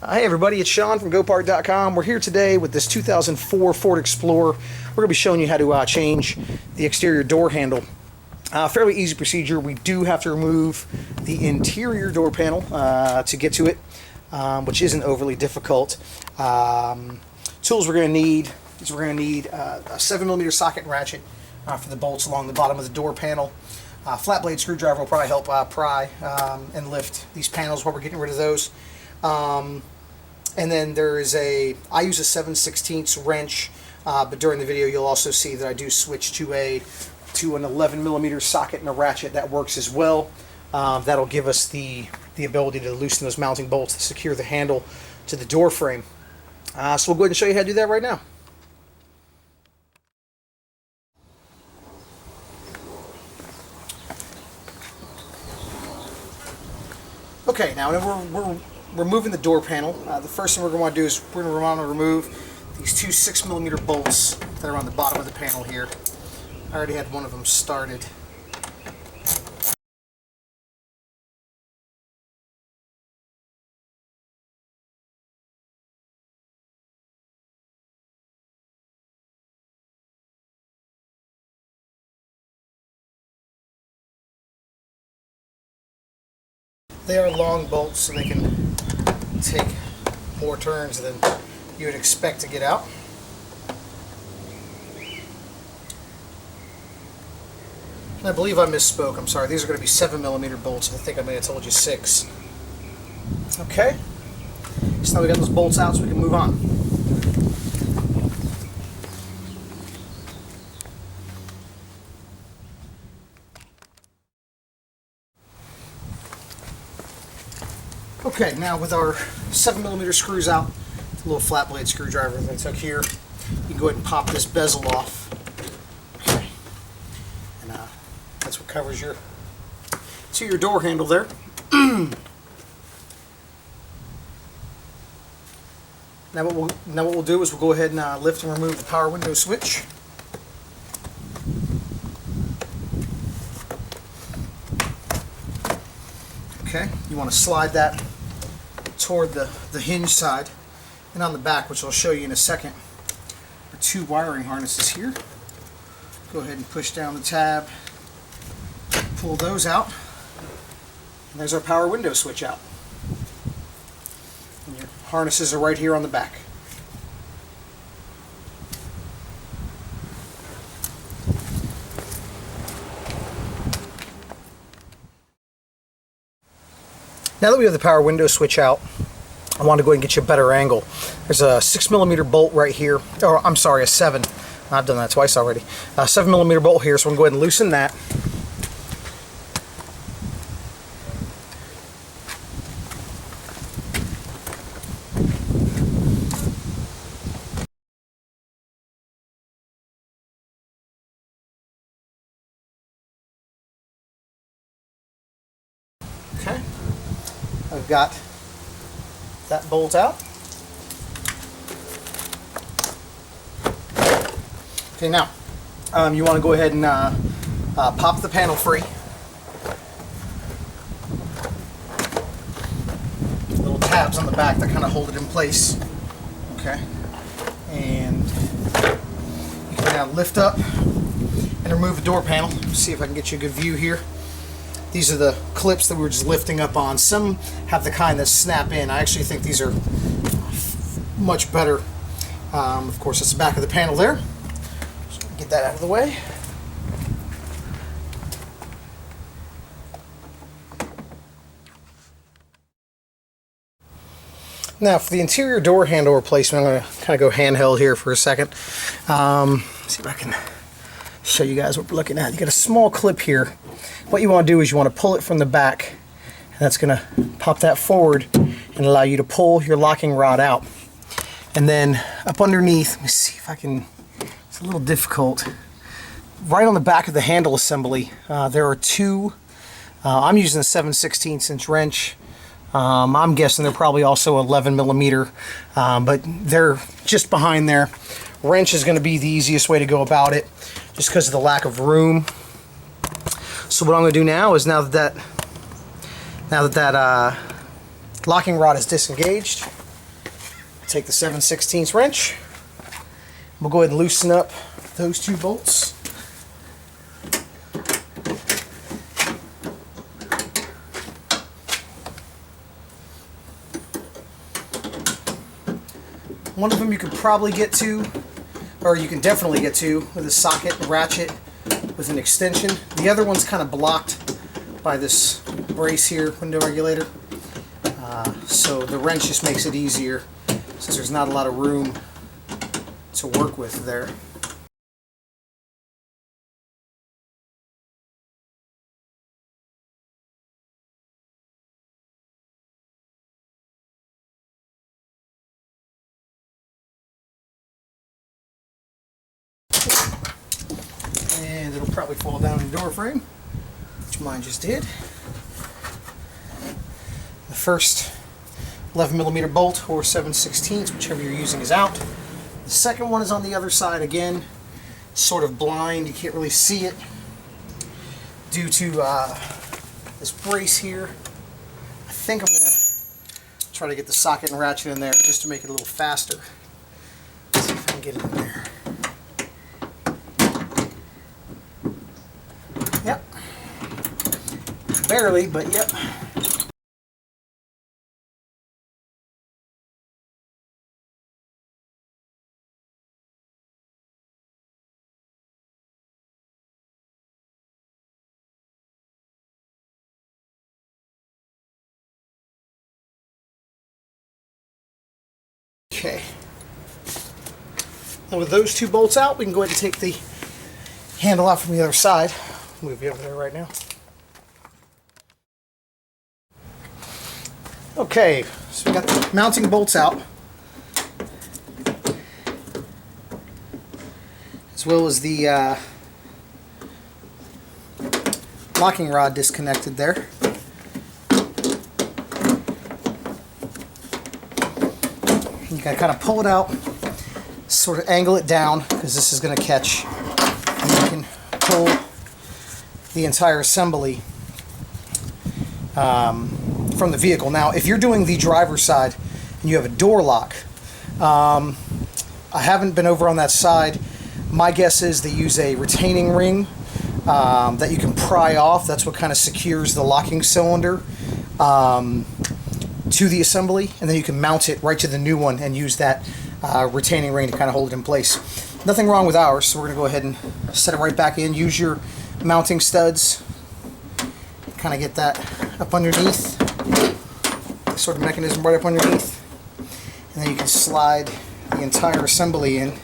Hey everybody, it's Sean from GoPart.com. We're here today with this 2004 Ford Explorer. We're going to be showing you how to change the exterior door handle. Fairly easy procedure. We do have to remove the interior door panel to get to it, which isn't overly difficult. Tools we're going to need is a 7mm socket and ratchet for the bolts along the bottom of the door panel. Flat blade screwdriver will probably help pry and lift these panels while we're getting rid of those. And then there is I use a 7/16 wrench, but during the video you'll also see that I do switch to an 11mm socket and a ratchet. That works as well. That'll give us the ability to loosen those mounting bolts to secure the handle to the door frame. So we'll go ahead and show you how to do that right now. Okay, now we're removing the door panel. The first thing we're going to want to do is we're going to want to remove these two 6mm bolts that are on the bottom of the panel here. I already had one of them started. They are long bolts, so they can take more turns than you would expect to get out. And I believe I misspoke. I'm sorry. These are going to be 7mm bolts. I think I may have told you 6. Okay. So now we got those bolts out, so we can move on. Okay, now with our 7mm screws out, the little flat blade screwdriver that I took here, you can go ahead and pop this bezel off. Okay, and that's what covers your door handle there. Now what we'll do is we'll go ahead and lift and remove the power window switch. Okay, you want to slide that toward the hinge side, and on the back, which I'll show you in a second, are 2 wiring harnesses here. Go ahead and push down the tab, pull those out, and there's our power window switch out. And your harnesses are right here on the back. Now that we have the power window switch out, I want to go ahead and get you a better angle. There's a 6mm bolt right here, or I'm sorry, a 7. I've done that twice already. A 7mm bolt here, so I'm going to go ahead and loosen that. Okay. I've got that bolt out. Okay, now you want to go ahead and pop the panel free. Little tabs on the back that kind of hold it in place. Okay, and you can now lift up and remove the door panel. See if I can get you a good view here. These are the clips that we were just lifting up on. Some have the kind that snap in. I actually think these are much better. Of course, that's the back of the panel there. So get that out of the way. Now, for the interior door handle replacement, I'm going to kind of go handheld here for a second. See if I can show you guys what we're looking at. You got a small clip here. What you want to do is you want to pull it from the back, and that's going to pop that forward and allow you to pull your locking rod out. And then up underneath, let me see if I can, it's a little difficult, right on the back of the handle assembly there are 2, I'm using a 7/16" wrench. I'm guessing they're probably also 11mm, but they're just behind there. Wrench is going to be the easiest way to go about it, just because of the lack of room. So what I'm going to do now is now that locking rod is disengaged, Take the 7/16 wrench. We'll go ahead and loosen up those two bolts. One of them you could probably get to, or you can definitely get to, with a socket and ratchet with an extension. The other one's kind of blocked by this brace here, window regulator. So the wrench just makes it easier since there's not a lot of room to work with there. And it'll probably fall down in the door frame, which mine just did. The first 11mm bolt or 7/16, whichever you're using, is out. The second one is on the other side again, sort of blind, you can't really see it due to this brace here. I think I'm going to try to get the socket and ratchet in there just to make it a little faster. Let's see if I can get it in there. Yep. Barely, but yep. Okay. Now with those two bolts out, we can go ahead and take the handle out from the other side. Move you over there right now. Okay, so we got the mounting bolts out, as well as the locking rod disconnected there. You gotta kind of pull it out, sort of angle it down, because this is going to catch. And you can pull the entire assembly from the vehicle. Now, if you're doing the driver's side and you have a door lock, I haven't been over on that side. My guess is they use a retaining ring that you can pry off. That's what kind of secures the locking cylinder to the assembly, and then you can mount it right to the new one and use that retaining ring to kind of hold it in place. Nothing wrong with ours, so we're going to go ahead and set it right back in. Use your mounting studs, kind of get that up underneath, sort of mechanism right up underneath, and then you can slide the entire assembly in.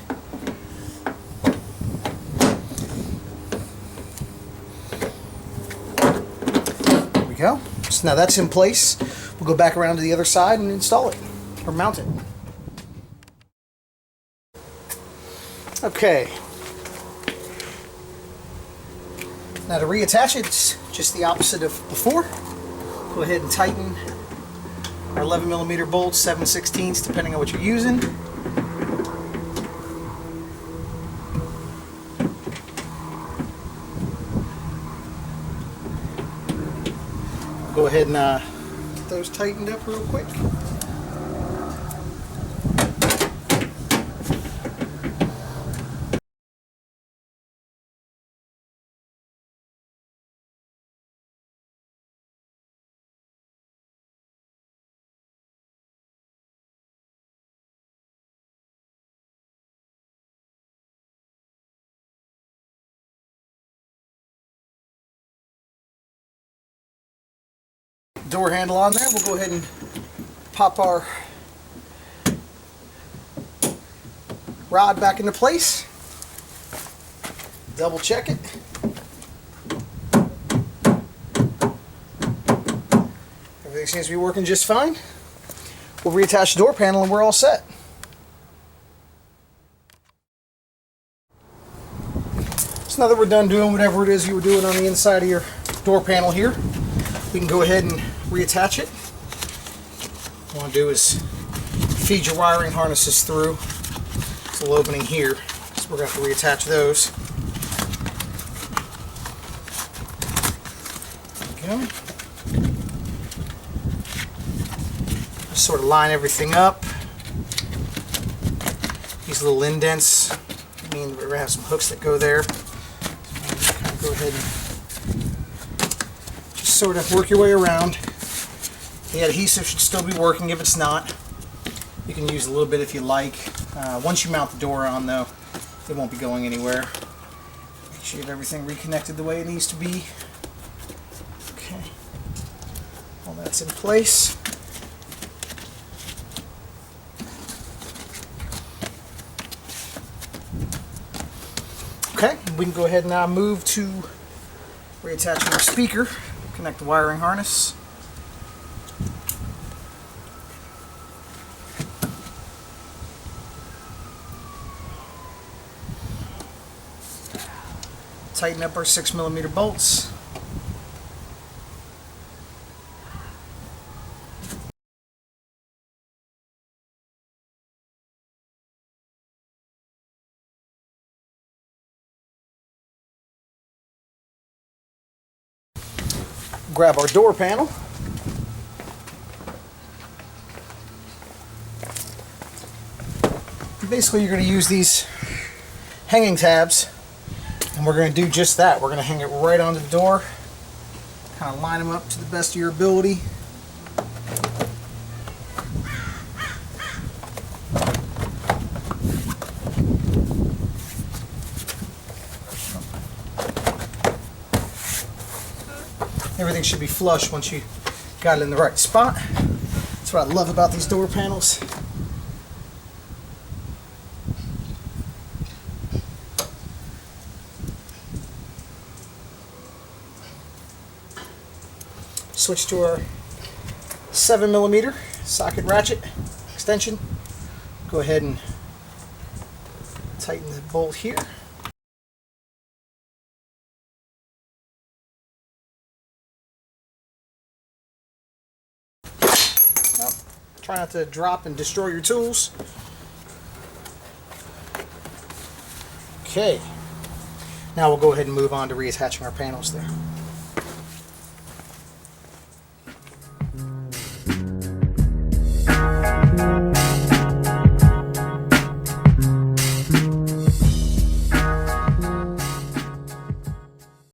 There we go. So now that's in place. We'll go back around to the other side and install it, or mount it. Okay. Now to reattach it, it's just the opposite of before. Go ahead and tighten our 11mm bolts, 7/16, depending on what you're using. Go ahead and get those tightened up real quick. Door handle on there. We'll go ahead and pop our rod back into place. Double check it. Everything seems to be working just fine. We'll reattach the door panel and we're all set. So now that we're done doing whatever it is you were doing on the inside of your door panel here, we can go ahead and reattach it. What you want to do is feed your wiring harnesses through. There's a little opening here, so we're going to have to reattach those. There we go. Just sort of line everything up. these little indents mean we're going to have some hooks that go there. So kind of go ahead and just sort of work your way around. The adhesive should still be working. If it's not, you can use a little bit if you like. Once you mount the door on, though, it won't be going anywhere. Make sure you have everything reconnected the way it needs to be. Okay. All that's in place. Okay, we can go ahead and now move to reattaching our speaker. Connect the wiring harness. Tighten up our 6mm bolts. Grab our door panel. Basically, you're going to use these hanging tabs, and we're going to do just that. We're going to hang it right onto the door, kind of line them up to the best of your ability. Everything should be flush once you got it in the right spot. That's what I love about these door panels. Switch to our 7mm socket ratchet extension. Go ahead and tighten the bolt here. Try not to drop and destroy your tools. Okay, now we'll go ahead and move on to reattaching our panels there.